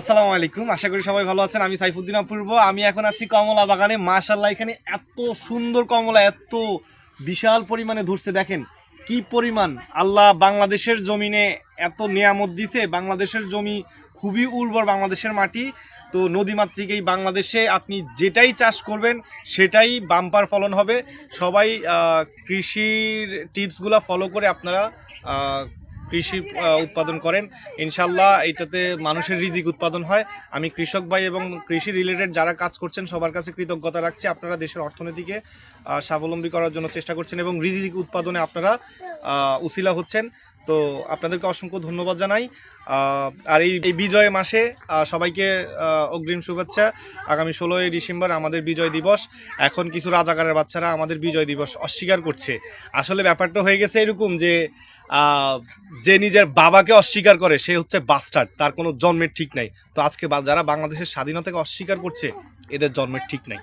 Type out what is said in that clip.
আসসালামু আলাইকুম, আশা করি সবাই ভালো আছেন। আমি সাইফুদ্দিন অপূর্ব। আমি এখন আছি কমলা বাগানে। মাশাআল্লাহ, এখানে এত সুন্দর কমলা, এত বিশাল পরিমাণে ধরছে। দেখেন কি পরিমাণ! আল্লাহ বাংলাদেশের জমিনে এত নিয়ামত দিছে। বাংলাদেশের জমি খুবই উর্বর, বাংলাদেশের মাটি। তো নদীমাতৃক এই বাংলাদেশে আপনি যেটাই চাষ করবেন সেটাই বাম্পার ফলন হবে। সবাই কৃষির টিপসগুলো ফলো করে আপনারা কৃষি উৎপাদন করেন। ইনশাল্লাহ এটাতে মানুষের রিজিক উৎপাদন হয়। আমি কৃষক ভাই এবং কৃষি রিলেটেড যারা কাজ করছেন সবার কাছে কৃতজ্ঞতা রাখছি। আপনারা দেশের অর্থনীতিকে স্বাবলম্বী করার জন্য চেষ্টা করছেন এবং রিজিক উৎপাদনে আপনারা উসিলা হচ্ছেন। তো আপনাদেরকে অসংখ্য ধন্যবাদ জানাই। আর এই বিজয় মাসে সবাইকে অগ্রিম শুভেচ্ছা। আগামী 16ই ডিসেম্বর আমাদের বিজয় দিবস। এখন কিছু রাজাকারের বাচ্চারা আমাদের বিজয় দিবস অস্বীকার করছে। আসলে ব্যাপারটা হয়ে গেছে এরকম যে যে নিজের বাবাকে অস্বীকার করে সে হচ্ছে বাস্টার্ড, তার কোনো জন্মের ঠিক নাই। তো আজকে যারা বাংলাদেশের স্বাধীনতাকে অস্বীকার করছে এদের জন্মের ঠিক নাই।